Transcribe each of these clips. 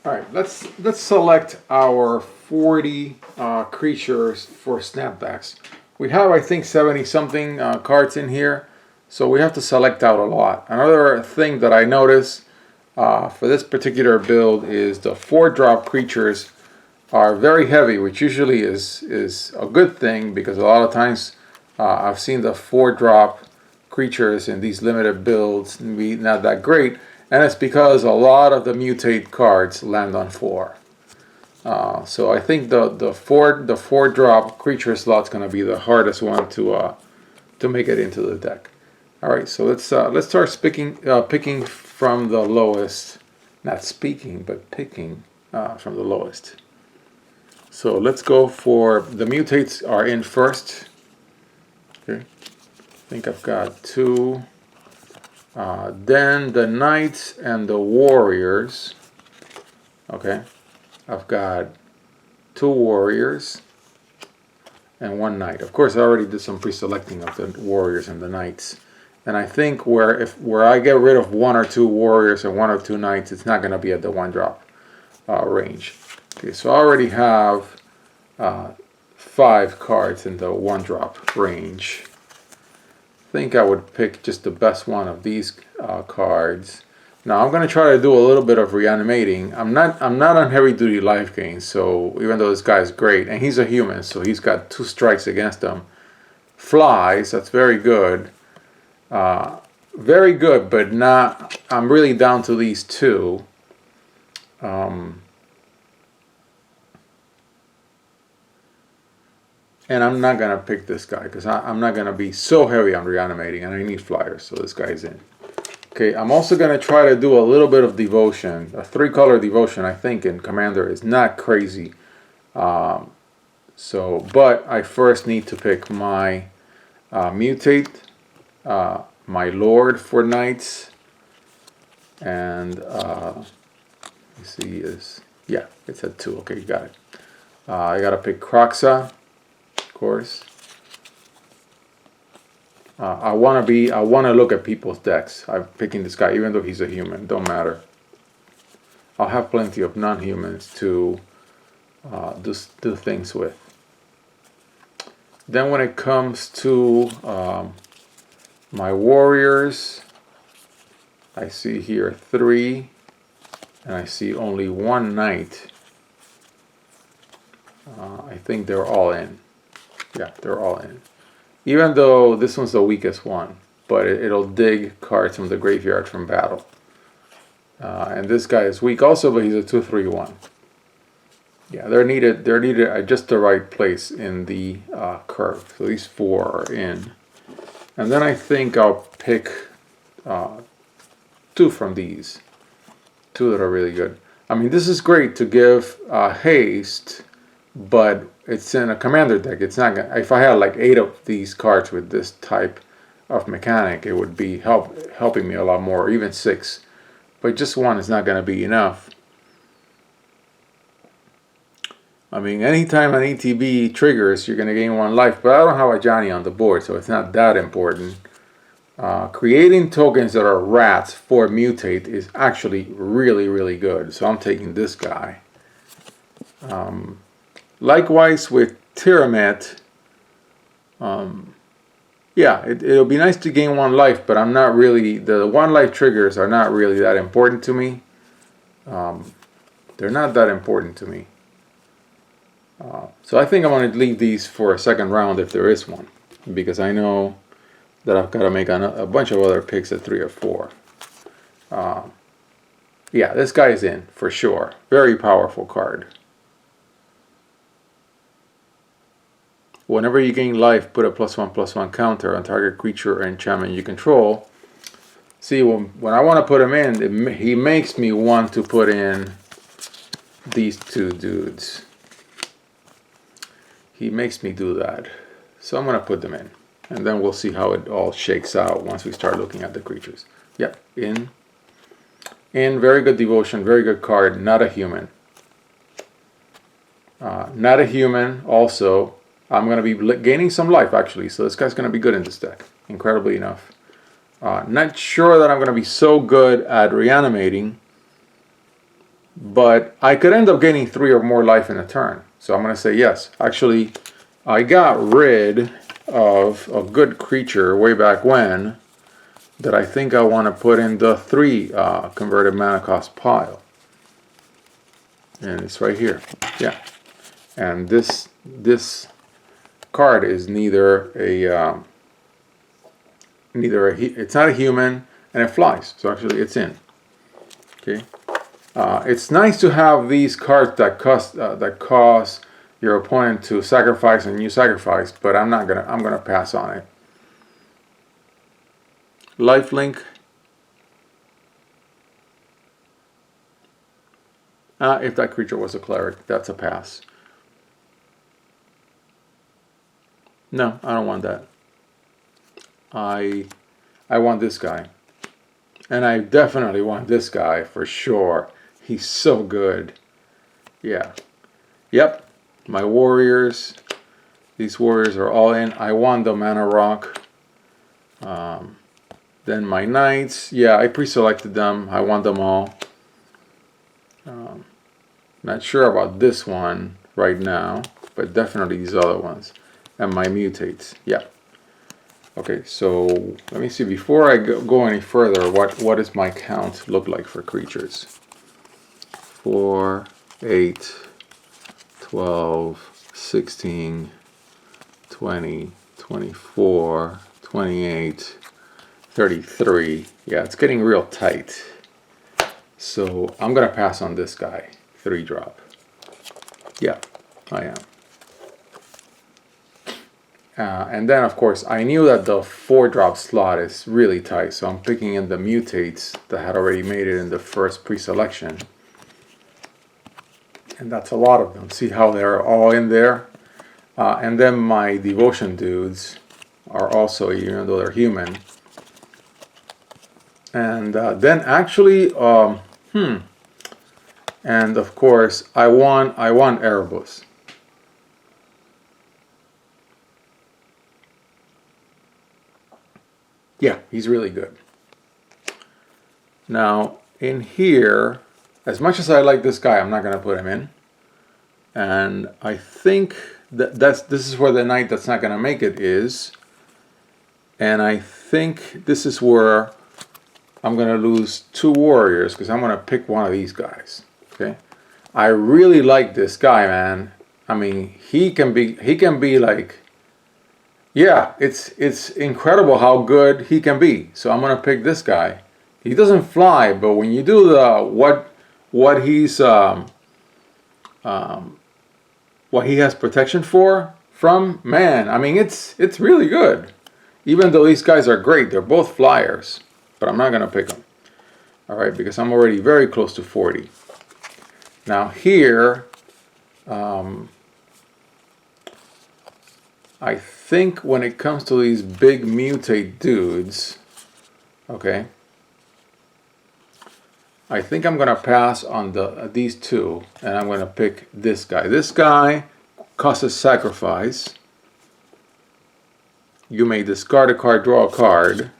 All right, let's select our 40 creatures for Snapdax. We have, I think, 70 something cards in here, so we have to select out a lot. Another thing that I noticed for this particular build is the 4-drop creatures are very heavy, which usually is a good thing because a lot of times I've seen the 4-drop creatures in these limited builds be not that great. And it's because a lot of the mutate cards land on 4. So I think the four drop creature slot's going to be the hardest one to make it into the deck. All right, so let's start picking from the lowest. Not speaking, but picking from the lowest. So let's go for the mutates are in first. Okay, I think I've got 2. Then the Knights and the Warriors. Okay, I've got 2 Warriors and 1 Knight. Of course, I already did some pre-selecting of the Warriors and the Knights. And I think where I get rid of 1 or 2 Warriors and 1 or 2 Knights, it's not going to be at the 1-drop range. Okay, so I already have 5 cards in the 1-drop range. I think I would pick just the best one of these cards. Now I'm going to try to do a little bit of reanimating. I'm not on heavy duty life gain, so even though this guy is great, and he's a human, so he's got 2 strikes against him. Flies, that's very good. Very good, but not. I'm really down to these 2. And I'm not going to pick this guy because I'm not going to be so heavy on reanimating, and I need flyers, so this guy's in. Okay, I'm also going to try to do a little bit of devotion. A 3-color devotion, I think, in Commander is not crazy. But I first need to pick my mutate, my Lord for Knights, and let's see, it's at 2. Okay, you got it. I got to pick Croxa. Course. I want to look at people's decks. I'm picking this guy even though he's a human. Don't matter. I'll have plenty of non-humans to do things with. Then when it comes to my warriors, I see here 3, and I see only 1 knight. I think they're all in. Yeah, they're all in. Even though this one's the weakest one, but it'll dig cards from the graveyard from battle. And this guy is weak also, but he's a 2/3/1. Yeah, they're needed at just the right place in the curve. So these 4 are in. And then I think I'll pick 2 from these. 2 that are really good. I mean, this is great to give haste, but it's in a commander deck. It's not gonna, if I had like 8 of these cards with this type of mechanic, it would be helping me a lot more, or even 6. But just 1 is not going to be enough. I mean, anytime an ETB triggers, you're going to gain 1 life, but I don't have a Johnny on the board, so it's not that important. Creating tokens that are rats for mutate is actually really, really good, so I'm taking this guy. Likewise with Tyramet, yeah, it'll be nice to gain 1 life, but I'm not really, the 1 life triggers are not really that important to me. They're not that important to me. So I think I'm going to leave these for a second round if there is one, because I know that I've got to make a bunch of other picks at 3 or 4. Yeah, this guy's in for sure. Very powerful card. Whenever you gain life, put a +1/+1 counter on target creature or enchantment you control. See, when I want to put him in, he makes me want to put in these 2 dudes. He makes me do that. So I'm going to put them in. And then we'll see how it all shakes out once we start looking at the creatures. Yep, in. Very good devotion, very good card, not a human. Not a human, also. I'm going to be gaining some life, actually, so this guy's going to be good in this deck, incredibly enough. Not sure that I'm going to be so good at reanimating, but I could end up gaining 3 or more life in a turn. So I'm going to say yes. Actually, I got rid of a good creature way back when that I think I want to put in the 3 converted mana cost pile. And it's right here. Yeah. And this card is neither a it's not a human, and it flies. So actually it's in. Okay. It's nice to have these cards that cause your opponent to sacrifice and you sacrifice, but I'm gonna pass on it. Lifelink. If that creature was a cleric, that's a pass. No, I don't want that. I want this guy. And I definitely want this guy for sure. He's so good. Yeah. Yep. My warriors. These warriors are all in. I want the mana rock. Then my knights. Yeah, I pre-selected them. I want them all. Not sure about this one right now, but definitely these other ones. And my mutates. Yeah. Okay, so let me see. Before I go any further, what does my count look like for creatures? 4, 8, 12, 16, 20, 24, 28, 33. Yeah, it's getting real tight. So I'm going to pass on this guy. 3-drop. Yeah, I am. And then, of course, I knew that the 4-drop slot is really tight, so I'm picking in the mutates that had already made it in the first pre-selection. And that's a lot of them. See how they're all in there? And then my devotion dudes are also, even though they're human. And then actually, and of course, I want Erebus. Yeah, he's really good. Now, in here, as much as I like this guy, I'm not going to put him in. And I think that this is where the knight that's not going to make it is. And I think this is where I'm going to lose 2 warriors because I'm going to pick one of these guys. Okay, I really like this guy, man. I mean, he can be like, yeah, it's incredible how good he can be. So I'm gonna pick this guy. He doesn't fly, but when you do the what he has protection from, man, I mean it's really good. Even though these guys are great, they're both flyers, but I'm not gonna pick them. All right, because I'm already very close to 40. Now here, I think when it comes to these big mutate dudes, okay, I think I'm gonna pass on these 2, and I'm gonna pick this guy. This guy costs a sacrifice. You may discard a card, draw a card.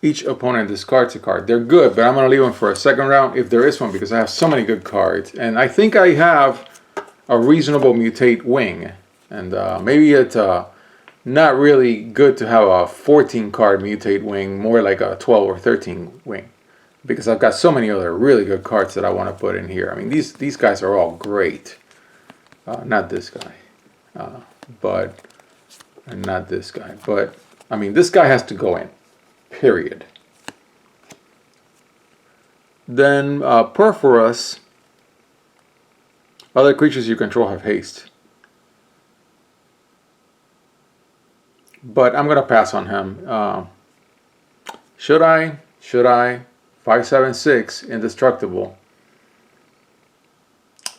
Each opponent discards a card. They're good, but I'm going to leave them for a second round if there is one because I have so many good cards. And I think I have a reasonable mutate wing. And maybe it's not really good to have a 14 card mutate wing, more like a 12 or 13 wing. Because I've got so many other really good cards that I want to put in here. I mean, these guys are all great. Not this guy. And not this guy. But, I mean, this guy has to go in. Period. Then Perforus, other creatures you control have haste. But I'm going to pass on him. Should I? 5/7/6, indestructible.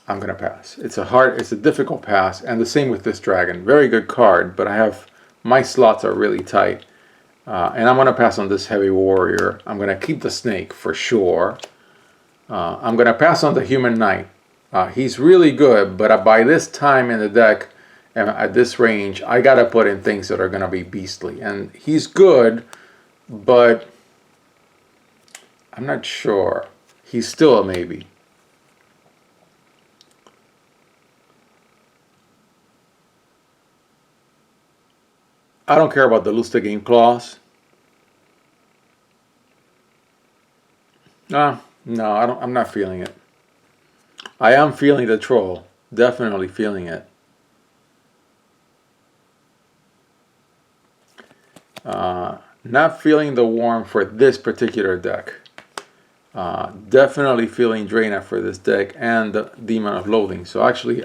I'm going to pass. It's a difficult pass. And the same with this dragon. Very good card, but my slots are really tight. And I'm going to pass on this heavy warrior. I'm going to keep the snake for sure. I'm going to pass on the human knight. He's really good, but by this time in the deck, and at this range, I got to put in things that are going to be beastly. And he's good, but I'm not sure. he's still a maybe. I don't care about the lose the game clause. No, I don't. I'm not feeling it. I am feeling the troll. Definitely feeling it. Not feeling the warm for this particular deck. Definitely feeling Draina for this deck and the Demon of Loathing. So actually,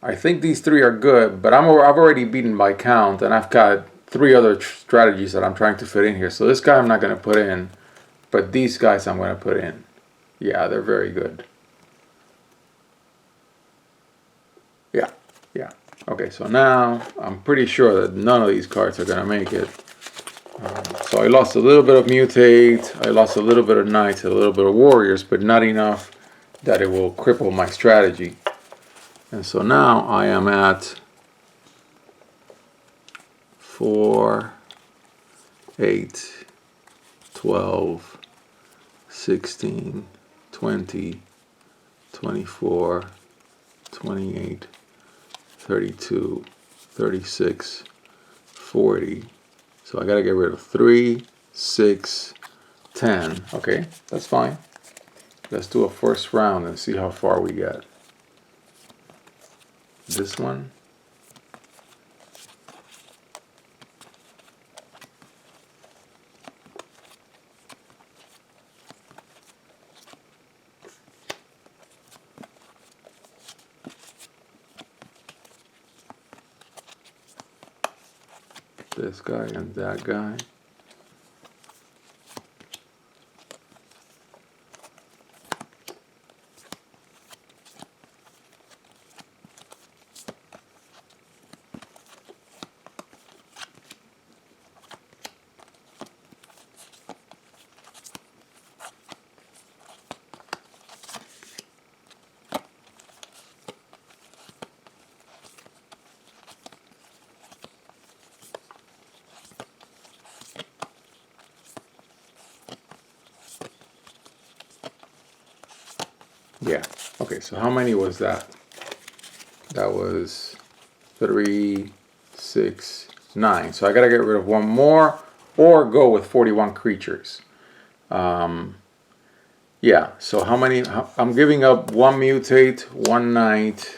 I think these three are good, but I've already beaten by count, and I've got three other strategies that I'm trying to fit in here. So this guy I'm not going to put in, but these guys I'm going to put in. Yeah, they're very good. Yeah. Okay, so now I'm pretty sure that none of these cards are going to make it. So I lost a little bit of Mutate, I lost a little bit of Knights, a little bit of Warriors, but not enough that it will cripple my strategy. And so now I am at 4, 8, 12, 16, 20, 24, 28, 32, 36, 40. So I gotta get rid of 3, 6, 10. Okay, that's fine. Let's do a first round and see how far we get. This one. This guy and that guy. Yeah. Okay, so how many was that? That was 3, 6, 9. So I gotta get rid of one more or go with 41 creatures. Yeah, so how many? I'm giving up 1 Mutate, 1 Knight,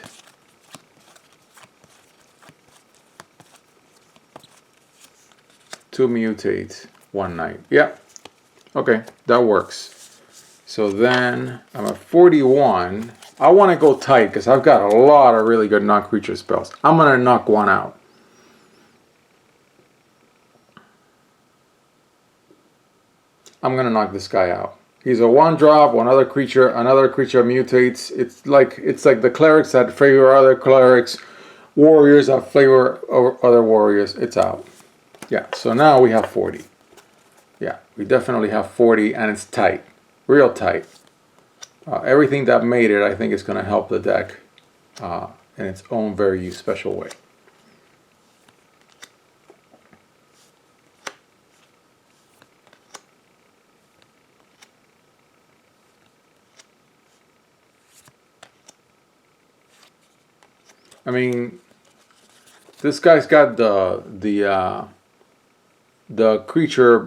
2 Mutate, 1 Knight. Yeah, okay, that works. So then I'm at 41. I want to go tight because I've got a lot of really good non-creature spells. I'm going to knock one out. I'm going to knock this guy out. He's a 1-drop, another creature mutates. It's like the clerics that favor other clerics, warriors that favor other warriors. It's out. Yeah, so now we have 40. Yeah, we definitely have 40 and it's tight. Real tight. Everything that made it, I think, is going to help the deck in its own very special way. I mean, this guy's got the creature,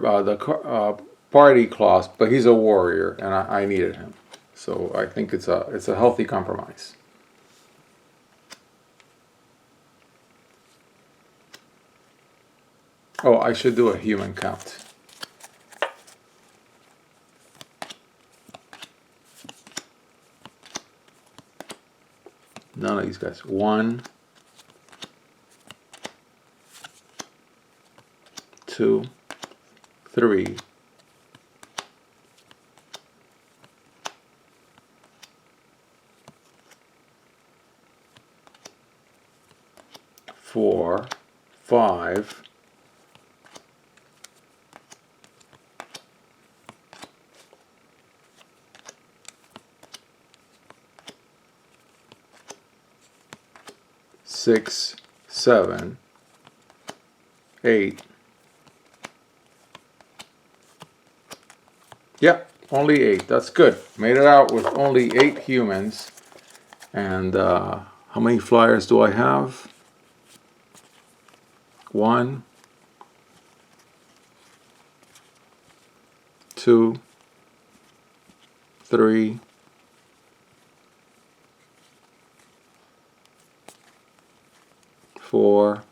party clause, but he's a warrior, and I needed him. So I think it's a healthy compromise. Oh, I should do a human count. None of these guys. 1, 2, 3, 4, 5, 6, 7, 8. Yep, Only 8. That's good. Made it out with only 8 humans. And how many flyers do I have? 1, 2, 3, 4,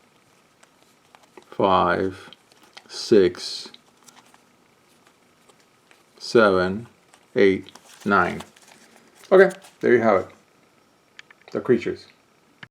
5, 6, 7, 8, 9. Okay, there you have it. The creatures.